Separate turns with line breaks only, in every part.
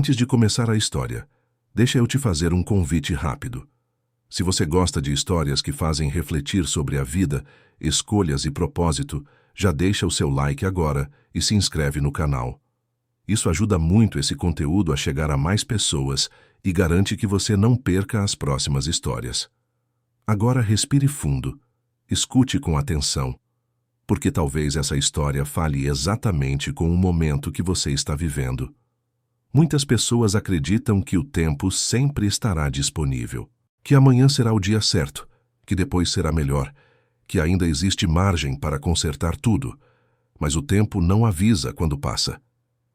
Antes de começar a história, deixa eu te fazer um convite rápido. Se você gosta de histórias que fazem refletir sobre a vida, escolhas e propósito, já deixa o seu like agora e se inscreve no canal. Isso ajuda muito esse conteúdo a chegar a mais pessoas e garante que você não perca as próximas histórias. Agora respire fundo, escute com atenção, porque talvez essa história fale exatamente com o momento que você está vivendo. Muitas pessoas acreditam que o tempo sempre estará disponível, que amanhã será o dia certo, que depois será melhor, que ainda existe margem para consertar tudo, mas o tempo não avisa quando passa.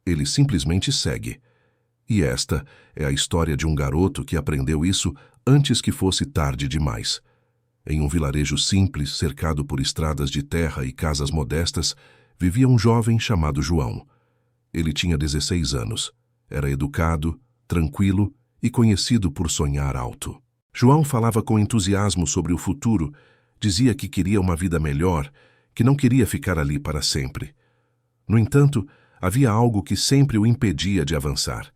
Ele simplesmente segue. E esta é a história de um garoto que aprendeu isso antes que fosse tarde demais. Em um vilarejo simples, cercado por estradas de terra e casas modestas, vivia um jovem chamado João. Ele tinha 16 anos. Era educado, tranquilo e conhecido por sonhar alto. João falava com entusiasmo sobre o futuro, dizia que queria uma vida melhor, que não queria ficar ali para sempre. No entanto, havia algo que sempre o impedia de avançar.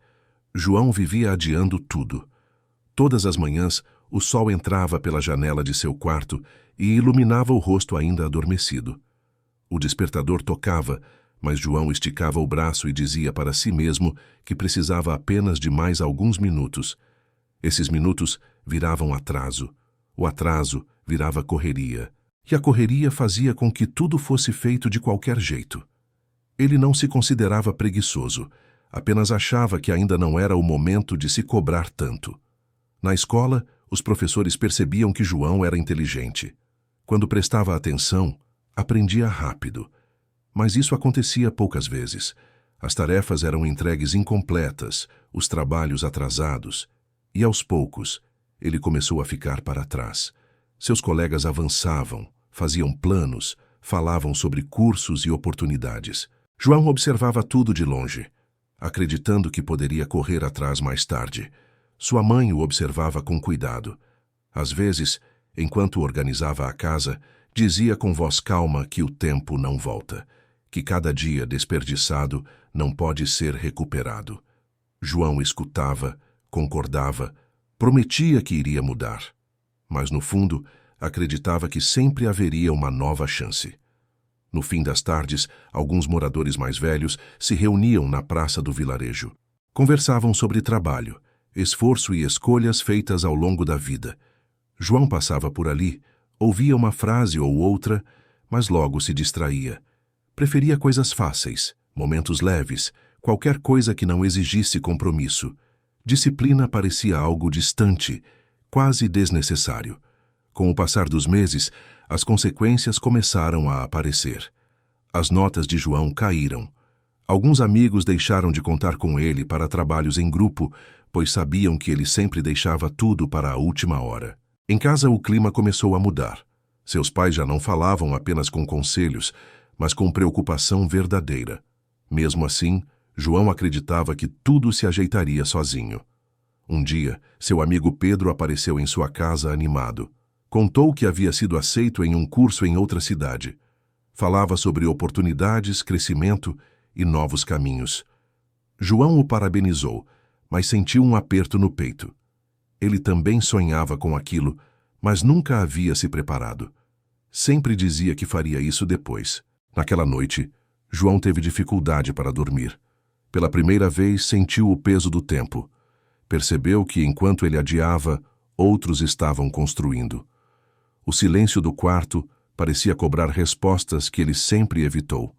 João vivia adiando tudo. Todas as manhãs, o sol entrava pela janela de seu quarto e iluminava o rosto ainda adormecido. O despertador tocava, mas João esticava o braço e dizia para si mesmo que precisava apenas de mais alguns minutos. Esses minutos viravam atraso. O atraso virava correria. E a correria fazia com que tudo fosse feito de qualquer jeito. Ele não se considerava preguiçoso, apenas achava que ainda não era o momento de se cobrar tanto. Na escola, os professores percebiam que João era inteligente. Quando prestava atenção, aprendia rápido. Mas isso acontecia poucas vezes. As tarefas eram entregues incompletas, os trabalhos atrasados. E aos poucos, ele começou a ficar para trás. Seus colegas avançavam, faziam planos, falavam sobre cursos e oportunidades. João observava tudo de longe, acreditando que poderia correr atrás mais tarde. Sua mãe o observava com cuidado. Às vezes, enquanto organizava a casa, dizia com voz calma que o tempo não volta, que cada dia desperdiçado não pode ser recuperado. João escutava, concordava, prometia que iria mudar, mas no fundo acreditava que sempre haveria uma nova chance. No fim das tardes, alguns moradores mais velhos se reuniam na praça do vilarejo. Conversavam sobre trabalho, esforço e escolhas feitas ao longo da vida. João passava por ali, ouvia uma frase ou outra, mas logo se distraía. Preferia coisas fáceis, momentos leves, qualquer coisa que não exigisse compromisso. Disciplina parecia algo distante, quase desnecessário. Com o passar dos meses, as consequências começaram a aparecer. As notas de João caíram. Alguns amigos deixaram de contar com ele para trabalhos em grupo, pois sabiam que ele sempre deixava tudo para a última hora. Em casa, o clima começou a mudar. Seus pais já não falavam apenas com conselhos, mas com preocupação verdadeira. Mesmo assim, João acreditava que tudo se ajeitaria sozinho. Um dia, seu amigo Pedro apareceu em sua casa animado. Contou que havia sido aceito em um curso em outra cidade. Falava sobre oportunidades, crescimento e novos caminhos. João o parabenizou, mas sentiu um aperto no peito. Ele também sonhava com aquilo, mas nunca havia se preparado. Sempre dizia que faria isso depois. Naquela noite, João teve dificuldade para dormir. Pela primeira vez, sentiu o peso do tempo. Percebeu que, enquanto ele adiava, outros estavam construindo. O silêncio do quarto parecia cobrar respostas que ele sempre evitou.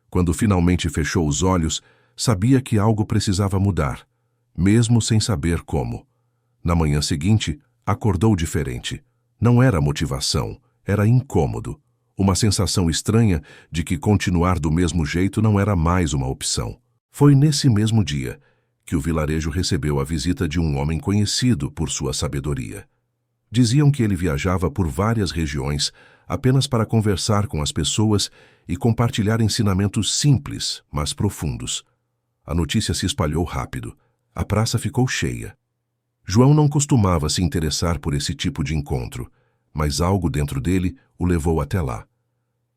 Quando finalmente fechou os olhos, sabia que algo precisava mudar, mesmo sem saber como. Na manhã seguinte, acordou diferente. Não era motivação, era incômodo. Uma sensação estranha de que continuar do mesmo jeito não era mais uma opção. Foi nesse mesmo dia que o vilarejo recebeu a visita de um homem conhecido por sua sabedoria. Diziam que ele viajava por várias regiões apenas para conversar com as pessoas e compartilhar ensinamentos simples, mas profundos. A notícia se espalhou rápido. A praça ficou cheia. João não costumava se interessar por esse tipo de encontro, mas algo dentro dele o levou até lá.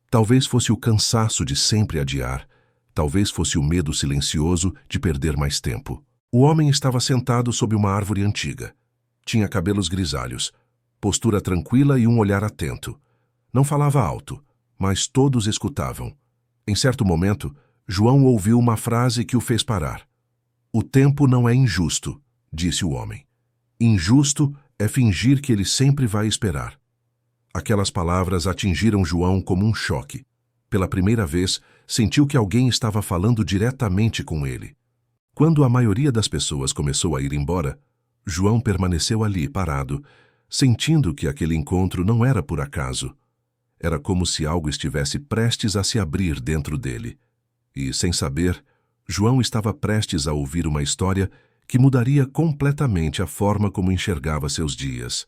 Talvez fosse o cansaço de sempre adiar, talvez fosse o medo silencioso de perder mais tempo. O homem estava sentado sob uma árvore antiga. Tinha cabelos grisalhos, postura tranquila e um olhar atento. Não falava alto, mas todos escutavam. Em certo momento, João ouviu uma frase que o fez parar. "O tempo não é injusto", disse o homem. "Injusto é fingir que ele sempre vai esperar." Aquelas palavras atingiram João como um choque. Pela primeira vez, sentiu que alguém estava falando diretamente com ele. Quando a maioria das pessoas começou a ir embora, João permaneceu ali, parado, sentindo que aquele encontro não era por acaso. Era como se algo estivesse prestes a se abrir dentro dele. E, sem saber, João estava prestes a ouvir uma história que mudaria completamente a forma como enxergava seus dias,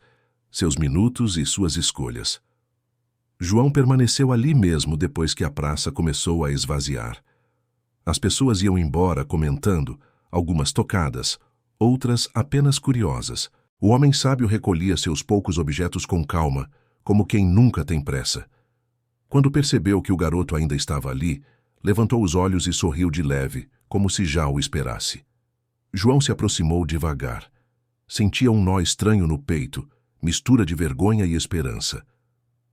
seus minutos e suas escolhas. João permaneceu ali mesmo depois que a praça começou a esvaziar. As pessoas iam embora comentando, algumas tocadas, outras apenas curiosas. O homem sábio recolhia seus poucos objetos com calma, como quem nunca tem pressa. Quando percebeu que o garoto ainda estava ali, levantou os olhos e sorriu de leve, como se já o esperasse. João se aproximou devagar. Sentia um nó estranho no peito, mistura de vergonha e esperança.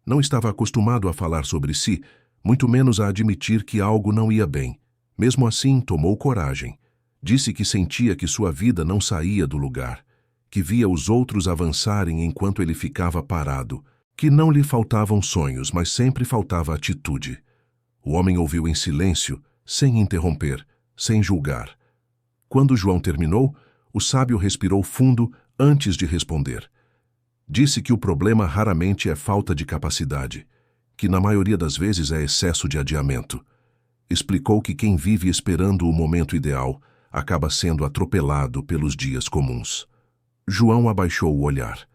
Não estava acostumado a falar sobre si, muito menos a admitir que algo não ia bem. Mesmo assim, tomou coragem. Disse que sentia que sua vida não saía do lugar, que via os outros avançarem enquanto ele ficava parado, que não lhe faltavam sonhos, mas sempre faltava atitude. O homem ouviu em silêncio, sem interromper, sem julgar. Quando João terminou, o sábio respirou fundo antes de responder. Disse que o problema raramente é falta de capacidade, que na maioria das vezes é excesso de adiamento. Explicou que quem vive esperando o momento ideal acaba sendo atropelado pelos dias comuns. João abaixou o olhar.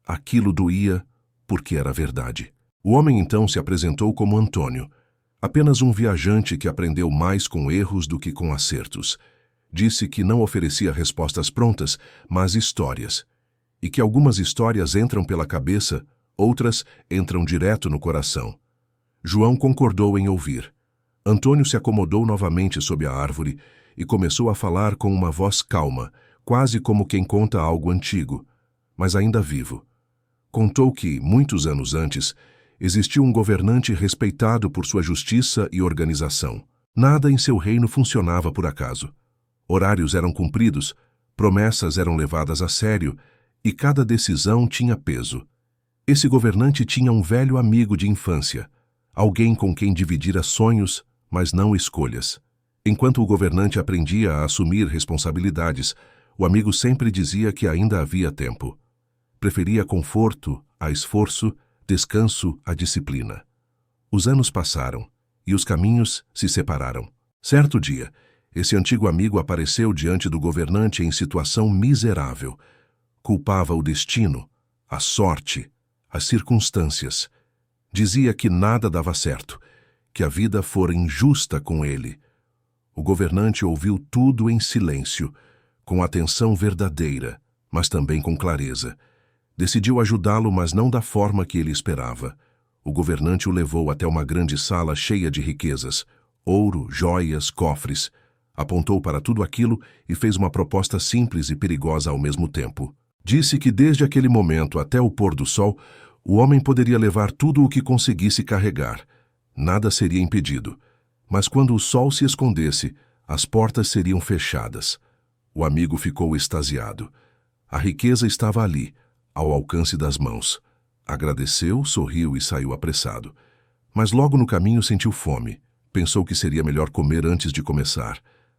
Aquilo doía porque era verdade. O homem então se apresentou como Antônio, apenas um viajante que aprendeu mais com erros do que com acertos. Disse que não oferecia respostas prontas, mas histórias, e que algumas histórias entram pela cabeça, outras entram direto no coração. João concordou em ouvir. Antônio se acomodou novamente sob a árvore e começou a falar com uma voz calma, quase como quem conta algo antigo, mas ainda vivo. Contou que, muitos anos antes, existia um governante respeitado por sua justiça e organização. Nada em seu reino funcionava por acaso. Horários eram cumpridos, promessas eram levadas a sério e cada decisão tinha peso. Esse governante tinha um velho amigo de infância, alguém com quem dividira sonhos, mas não escolhas. Enquanto o governante aprendia a assumir responsabilidades, o amigo sempre dizia que ainda havia tempo. Preferia conforto a esforço, descanso a disciplina. Os anos passaram e os caminhos se separaram. Certo dia, esse antigo amigo apareceu diante do governante em situação miserável. Culpava o destino, a sorte, as circunstâncias. Dizia que nada dava certo, que a vida fora injusta com ele. O governante ouviu tudo em silêncio, com atenção verdadeira, mas também com clareza. Decidiu ajudá-lo, mas não da forma que ele esperava. O governante o levou até uma grande sala cheia de riquezas, ouro, joias, cofres. Apontou para tudo aquilo e fez uma proposta simples e perigosa ao mesmo tempo. Disse que desde aquele momento até o pôr do sol, o homem poderia levar tudo o que conseguisse carregar. Nada seria impedido. Mas quando o sol se escondesse, as portas seriam fechadas. O amigo ficou extasiado. A riqueza estava ali, ao alcance das mãos. Agradeceu, sorriu e saiu apressado. Mas logo no caminho sentiu fome. Pensou que seria melhor comer antes de começar.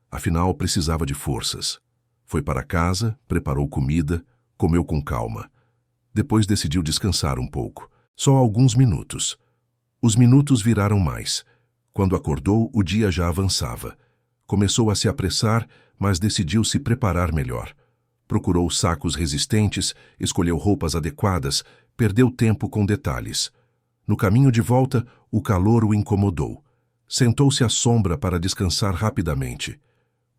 Afinal, precisava de forças. Foi para casa, preparou comida, comeu com calma. Depois decidiu descansar um pouco. Só alguns minutos. Os minutos viraram mais. Quando acordou, o dia já avançava. Começou a se apressar, mas decidiu se preparar melhor. Procurou sacos resistentes, escolheu roupas adequadas, perdeu tempo com detalhes. No caminho de volta, o calor o incomodou. Sentou-se à sombra para descansar rapidamente.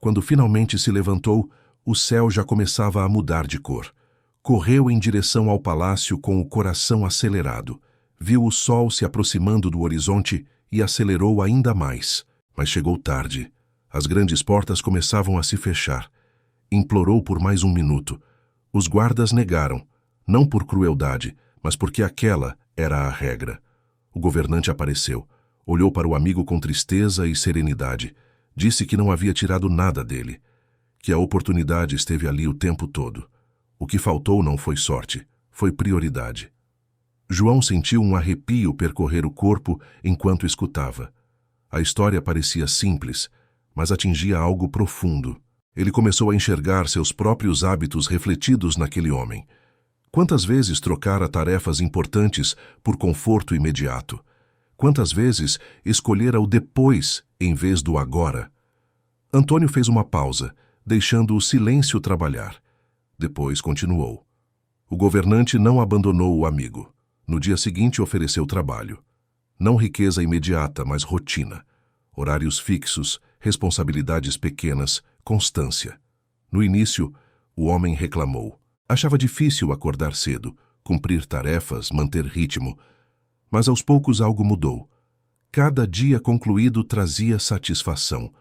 Quando finalmente se levantou, o céu já começava a mudar de cor. Correu em direção ao palácio com o coração acelerado. Viu o sol se aproximando do horizonte e acelerou ainda mais. Mas chegou tarde. As grandes portas começavam a se fechar. Implorou por mais um minuto. Os guardas negaram, não por crueldade, mas porque aquela era a regra. O governante apareceu, olhou para o amigo com tristeza e serenidade. Disse que não havia tirado nada dele, que a oportunidade esteve ali o tempo todo. O que faltou não foi sorte, foi prioridade. João sentiu um arrepio percorrer o corpo enquanto escutava. A história parecia simples, mas atingia algo profundo. Ele começou a enxergar seus próprios hábitos refletidos naquele homem. Quantas vezes trocara tarefas importantes por conforto imediato? Quantas vezes escolhera o depois em vez do agora? Antônio fez uma pausa, deixando o silêncio trabalhar. Depois continuou. O governante não abandonou o amigo. No dia seguinte ofereceu trabalho. Não riqueza imediata, mas rotina. Horários fixos, responsabilidades pequenas, constância. No início, o homem reclamou. Achava difícil acordar cedo, cumprir tarefas, manter ritmo. Mas aos poucos algo mudou. Cada dia concluído trazia satisfação.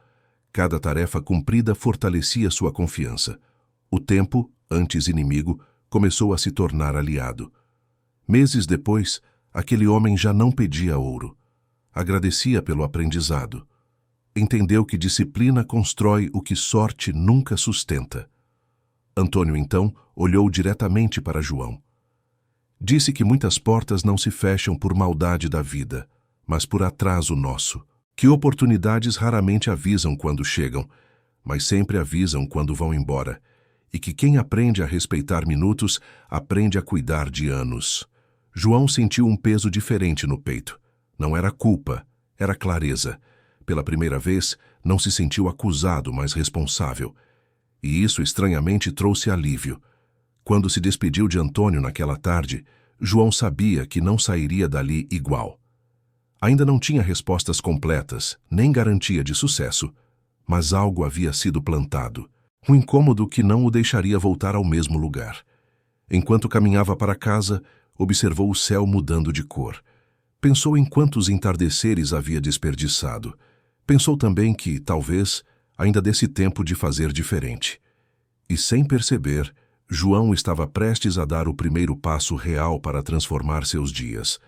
Cada tarefa cumprida fortalecia sua confiança. O tempo, antes inimigo, começou a se tornar aliado. Meses depois, aquele homem já não pedia ouro. Agradecia pelo aprendizado. Entendeu que disciplina constrói o que sorte nunca sustenta. Antônio, então, olhou diretamente para João. Disse que muitas portas não se fecham por maldade da vida, mas por atraso nosso. Que oportunidades raramente avisam quando chegam, mas sempre avisam quando vão embora. E que quem aprende a respeitar minutos, aprende a cuidar de anos. João sentiu um peso diferente no peito. Não era culpa, era clareza. Pela primeira vez, não se sentiu acusado, mas responsável. E isso estranhamente trouxe alívio. Quando se despediu de Antônio naquela tarde, João sabia que não sairia dali igual. Ainda não tinha respostas completas, nem garantia de sucesso, mas algo havia sido plantado. Um incômodo que não o deixaria voltar ao mesmo lugar. Enquanto caminhava para casa, observou o céu mudando de cor. Pensou em quantos entardeceres havia desperdiçado. Pensou também que, talvez, ainda desse tempo de fazer diferente. E, sem perceber, João estava prestes a dar o primeiro passo real para transformar seus dias.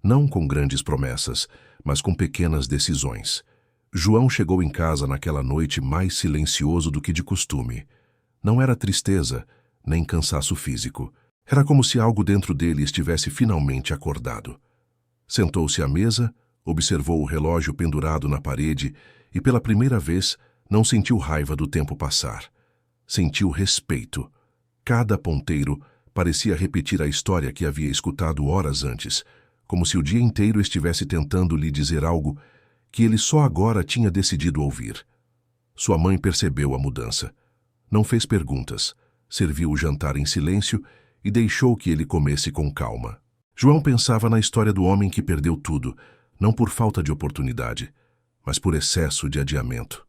Não com grandes promessas, mas com pequenas decisões. João chegou em casa naquela noite mais silencioso do que de costume. Não era tristeza, nem cansaço físico. Era como se algo dentro dele estivesse finalmente acordado. Sentou-se à mesa, observou o relógio pendurado na parede e, pela primeira vez, não sentiu raiva do tempo passar. Sentiu respeito. Cada ponteiro parecia repetir a história que havia escutado horas antes, como se o dia inteiro estivesse tentando lhe dizer algo que ele só agora tinha decidido ouvir. Sua mãe percebeu a mudança. Não fez perguntas, serviu o jantar em silêncio e deixou que ele comesse com calma. João pensava na história do homem que perdeu tudo, não por falta de oportunidade, mas por excesso de adiamento.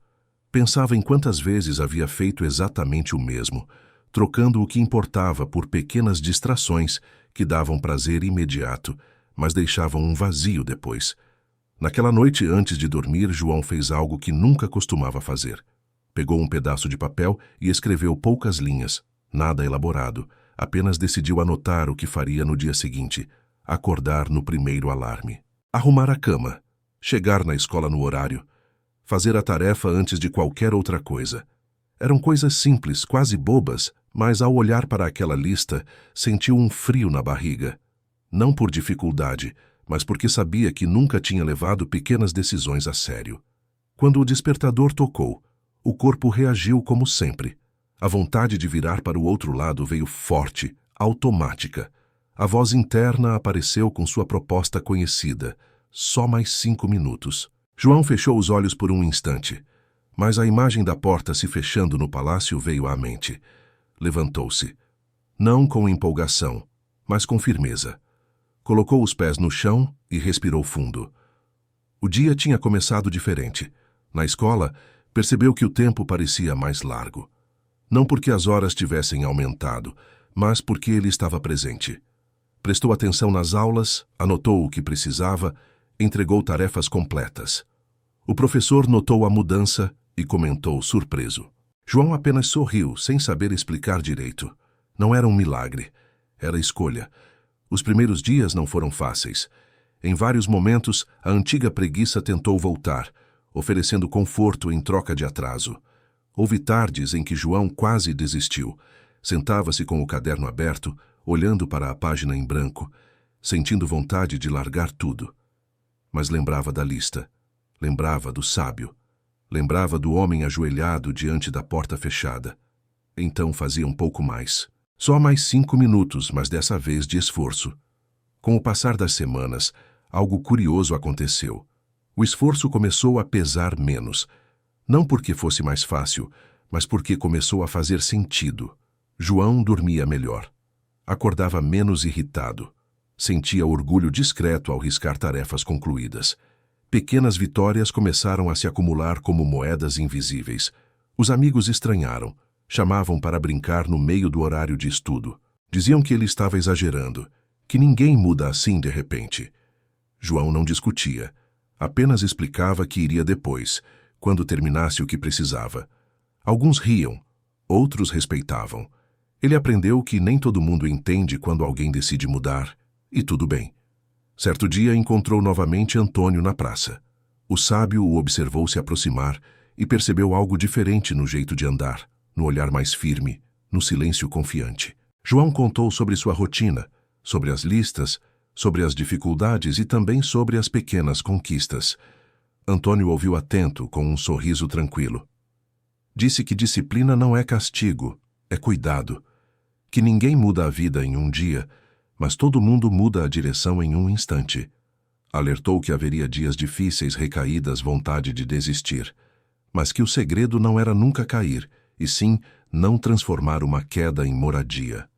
Pensava em quantas vezes havia feito exatamente o mesmo, trocando o que importava por pequenas distrações que davam prazer imediato, mas deixavam um vazio depois. Naquela noite, antes de dormir, João fez algo que nunca costumava fazer. Pegou um pedaço de papel e escreveu poucas linhas, nada elaborado. Apenas decidiu anotar o que faria no dia seguinte, acordar no primeiro alarme. Arrumar a cama, chegar na escola no horário, fazer a tarefa antes de qualquer outra coisa. Eram coisas simples, quase bobas, mas ao olhar para aquela lista, sentiu um frio na barriga. Não por dificuldade, mas porque sabia que nunca tinha levado pequenas decisões a sério. Quando o despertador tocou, o corpo reagiu como sempre. A vontade de virar para o outro lado veio forte, automática. A voz interna apareceu com sua proposta conhecida. Só mais 5 minutos. João fechou os olhos por um instante, mas a imagem da porta se fechando no palácio veio à mente. Levantou-se. Não com empolgação, mas com firmeza. Colocou os pés no chão e respirou fundo. O dia tinha começado diferente. Na escola, percebeu que o tempo parecia mais largo. Não porque as horas tivessem aumentado, mas porque ele estava presente. Prestou atenção nas aulas, anotou o que precisava, entregou tarefas completas. O professor notou a mudança e comentou surpreso. João apenas sorriu, sem saber explicar direito. Não era um milagre. Era escolha. Os primeiros dias não foram fáceis. Em vários momentos, a antiga preguiça tentou voltar, oferecendo conforto em troca de atraso. Houve tardes em que João quase desistiu. Sentava-se com o caderno aberto, olhando para a página em branco, sentindo vontade de largar tudo. Mas lembrava da lista. Lembrava do sábio. Lembrava do homem ajoelhado diante da porta fechada. Então fazia um pouco mais. Só mais 5 minutos, mas dessa vez de esforço. Com o passar das semanas, algo curioso aconteceu. O esforço começou a pesar menos. Não porque fosse mais fácil, mas porque começou a fazer sentido. João dormia melhor. Acordava menos irritado. Sentia orgulho discreto ao riscar tarefas concluídas. Pequenas vitórias começaram a se acumular como moedas invisíveis. Os amigos estranharam. Chamavam para brincar no meio do horário de estudo. Diziam que ele estava exagerando, que ninguém muda assim de repente. João não discutia. Apenas explicava que iria depois, quando terminasse o que precisava. Alguns riam, outros respeitavam. Ele aprendeu que nem todo mundo entende quando alguém decide mudar, e tudo bem. Certo dia encontrou novamente Antônio na praça. O sábio o observou se aproximar e percebeu algo diferente no jeito de andar, no olhar mais firme, no silêncio confiante. João contou sobre sua rotina, sobre as listas, sobre as dificuldades e também sobre as pequenas conquistas. Antônio ouviu atento, com um sorriso tranquilo. Disse que disciplina não é castigo, é cuidado. Que ninguém muda a vida em um dia, mas todo mundo muda a direção em um instante. Alertou que haveria dias difíceis, recaídas, vontade de desistir. Mas que o segredo não era nunca cair, e sim não transformar uma queda em moradia.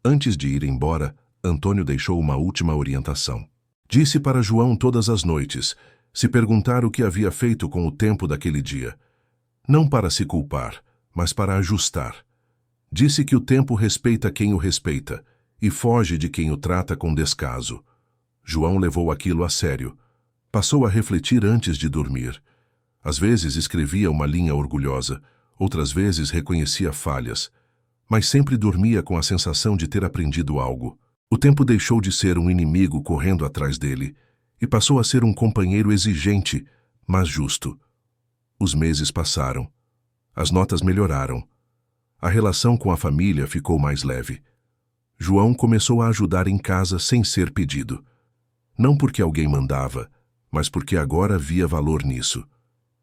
Antes de ir embora, Antônio deixou uma última orientação. Disse para João todas as noites, se perguntar o que havia feito com o tempo daquele dia. Não para se culpar, mas para ajustar. Disse que o tempo respeita quem o respeita e foge de quem o trata com descaso. João levou aquilo a sério. Passou a refletir antes de dormir. Às vezes escrevia uma linha orgulhosa, outras vezes reconhecia falhas, mas sempre dormia com a sensação de ter aprendido algo. O tempo deixou de ser um inimigo correndo atrás dele e passou a ser um companheiro exigente, mas justo. Os meses passaram. As notas melhoraram. A relação com a família ficou mais leve. João começou a ajudar em casa sem ser pedido. Não porque alguém mandava, mas porque agora via valor nisso.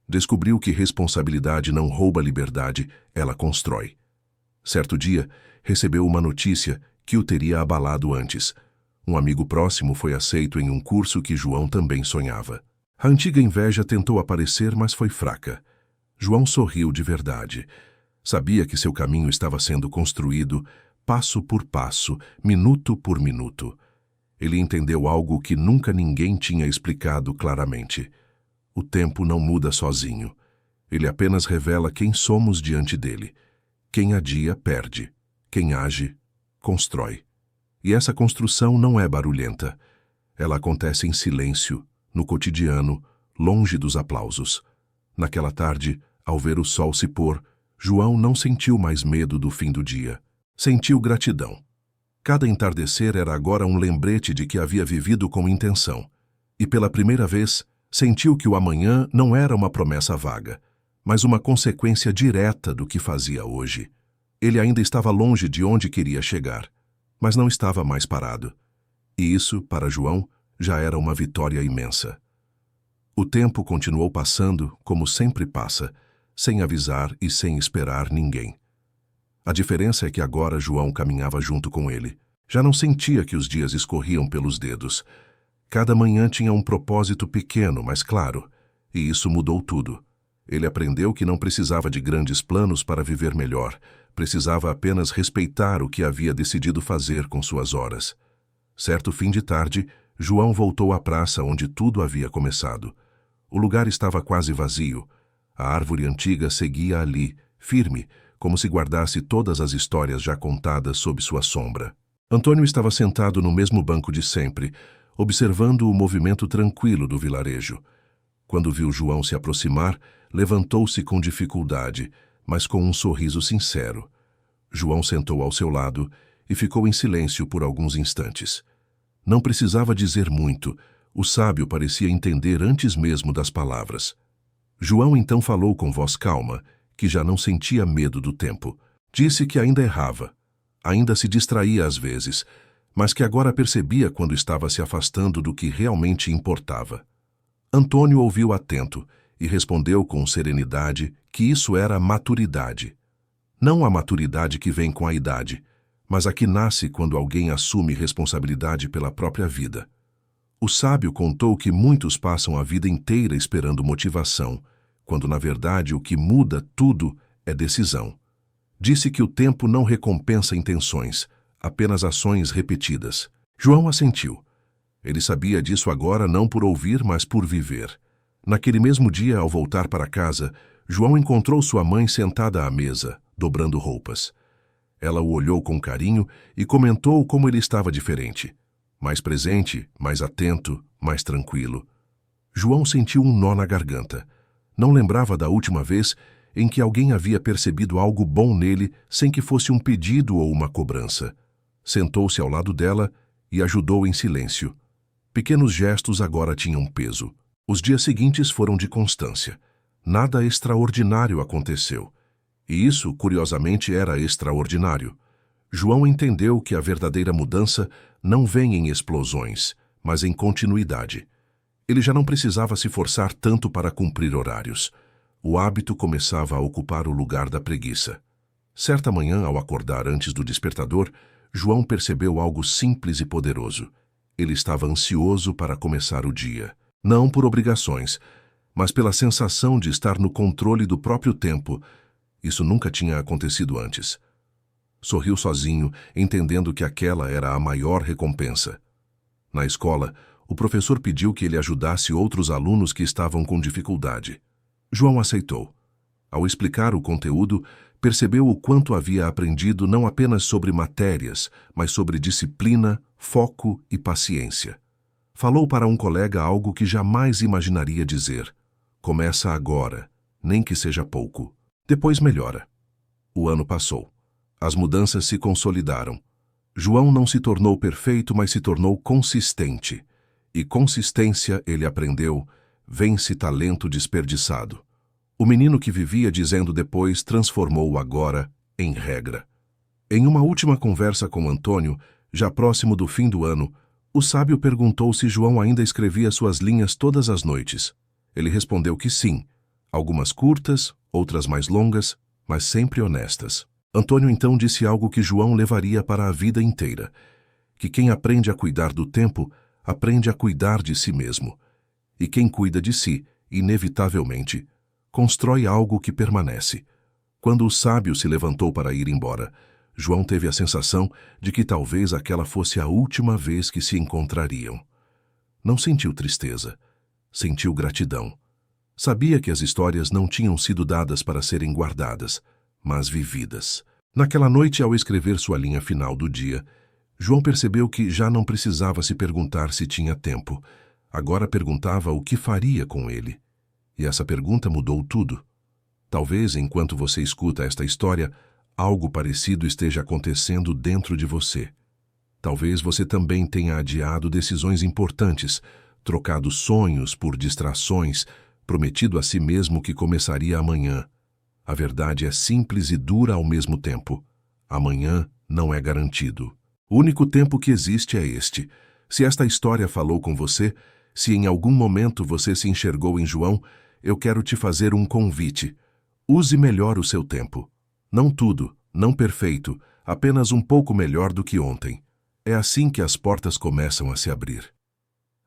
Descobriu que responsabilidade não rouba liberdade, ela constrói. Certo dia, recebeu uma notícia que o teria abalado antes. Um amigo próximo foi aceito em um curso que João também sonhava. A antiga inveja tentou aparecer, mas foi fraca. João sorriu de verdade. Sabia que seu caminho estava sendo construído, passo por passo, minuto por minuto. Ele entendeu algo que nunca ninguém tinha explicado claramente. O tempo não muda sozinho. Ele apenas revela quem somos diante dele. Quem adia, perde. Quem age, constrói. E essa construção não é barulhenta. Ela acontece em silêncio, no cotidiano, longe dos aplausos. Naquela tarde, ao ver o sol se pôr, João não sentiu mais medo do fim do dia. Sentiu gratidão. Cada entardecer era agora um lembrete de que havia vivido com intenção. E pela primeira vez, sentiu que o amanhã não era uma promessa vaga, mas uma consequência direta do que fazia hoje. Ele ainda estava longe de onde queria chegar, mas não estava mais parado. E isso, para João, já era uma vitória imensa. O tempo continuou passando, como sempre passa, sem avisar e sem esperar ninguém. A diferença é que agora João caminhava junto com ele. Já não sentia que os dias escorriam pelos dedos. Cada manhã tinha um propósito pequeno, mas claro, e isso mudou tudo. Ele aprendeu que não precisava de grandes planos para viver melhor, precisava apenas respeitar o que havia decidido fazer com suas horas. Certo fim de tarde, João voltou à praça onde tudo havia começado. O lugar estava quase vazio. A árvore antiga seguia ali, firme, como se guardasse todas as histórias já contadas sob sua sombra. Antônio estava sentado no mesmo banco de sempre, observando o movimento tranquilo do vilarejo. Quando viu João se aproximar, levantou-se com dificuldade, mas com um sorriso sincero. João sentou ao seu lado e ficou em silêncio por alguns instantes. Não precisava dizer muito, o sábio parecia entender antes mesmo das palavras. João então falou com voz calma, que já não sentia medo do tempo. Disse que ainda errava, ainda se distraía às vezes, mas que agora percebia quando estava se afastando do que realmente importava. Antônio ouviu atento e respondeu com serenidade que isso era maturidade. Não a maturidade que vem com a idade, mas a que nasce quando alguém assume responsabilidade pela própria vida. O sábio contou que muitos passam a vida inteira esperando motivação, quando na verdade o que muda tudo é decisão. Disse que o tempo não recompensa intenções, apenas ações repetidas. João assentiu. Ele sabia disso agora não por ouvir, mas por viver. Naquele mesmo dia, ao voltar para casa, João encontrou sua mãe sentada à mesa, dobrando roupas. Ela o olhou com carinho e comentou como ele estava diferente. Mais presente, mais atento, mais tranquilo. João sentiu um nó na garganta. Não lembrava da última vez em que alguém havia percebido algo bom nele sem que fosse um pedido ou uma cobrança. Sentou-se ao lado dela e ajudou em silêncio. Pequenos gestos agora tinham peso. Os dias seguintes foram de constância. Nada extraordinário aconteceu. E isso, curiosamente, era extraordinário. João entendeu que a verdadeira mudança não vem em explosões, mas em continuidade. Ele já não precisava se forçar tanto para cumprir horários. O hábito começava a ocupar o lugar da preguiça. Certa manhã, ao acordar antes do despertador, João percebeu algo simples e poderoso. Ele estava ansioso para começar o dia. Não por obrigações, mas pela sensação de estar no controle do próprio tempo. Isso nunca tinha acontecido antes. Sorriu sozinho, entendendo que aquela era a maior recompensa. Na escola, o professor pediu que ele ajudasse outros alunos que estavam com dificuldade. João aceitou. Ao explicar o conteúdo, percebeu o quanto havia aprendido não apenas sobre matérias, mas sobre disciplina, foco e paciência. Falou para um colega algo que jamais imaginaria dizer. Começa agora, nem que seja pouco. Depois melhora. O ano passou. As mudanças se consolidaram. João não se tornou perfeito, mas se tornou consistente. E consistência, ele aprendeu, vence talento desperdiçado. O menino que vivia dizendo depois transformou o agora em regra. Em uma última conversa com Antônio, já próximo do fim do ano, o sábio perguntou se João ainda escrevia suas linhas todas as noites. Ele respondeu que sim, algumas curtas, outras mais longas, mas sempre honestas. Antônio então disse algo que João levaria para a vida inteira, que quem aprende a cuidar do tempo, aprende a cuidar de si mesmo. E quem cuida de si, inevitavelmente, constrói algo que permanece. Quando o sábio se levantou para ir embora, João teve a sensação de que talvez aquela fosse a última vez que se encontrariam. Não sentiu tristeza, sentiu gratidão. Sabia que as histórias não tinham sido dadas para serem guardadas, mas vividas. Naquela noite, ao escrever sua linha final do dia, João percebeu que já não precisava se perguntar se tinha tempo. Agora perguntava o que faria com ele. E essa pergunta mudou tudo. Talvez, enquanto você escuta esta história, algo parecido esteja acontecendo dentro de você. Talvez você também tenha adiado decisões importantes, trocado sonhos por distrações, prometido a si mesmo que começaria amanhã. A verdade é simples e dura ao mesmo tempo. Amanhã não é garantido. O único tempo que existe é este. Se esta história falou com você, se em algum momento você se enxergou em João, eu quero te fazer um convite. Use melhor o seu tempo. Não tudo, não perfeito, apenas um pouco melhor do que ontem. É assim que as portas começam a se abrir.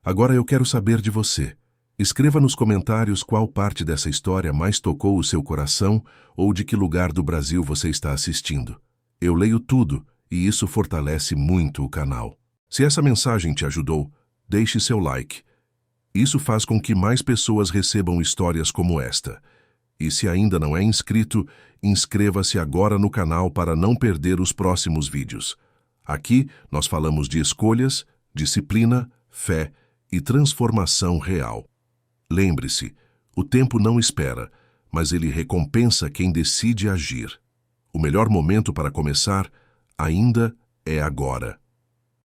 Agora eu quero saber de você. Escreva nos comentários qual parte dessa história mais tocou o seu coração ou de que lugar do Brasil você está assistindo. Eu leio tudo e isso fortalece muito o canal. Se essa mensagem te ajudou, deixe seu like. Isso faz com que mais pessoas recebam histórias como esta. E se ainda não é inscrito, inscreva-se agora no canal para não perder os próximos vídeos. Aqui nós falamos de escolhas, disciplina, fé e transformação real. Lembre-se, o tempo não espera, mas ele recompensa quem decide agir. O melhor momento para começar ainda é agora.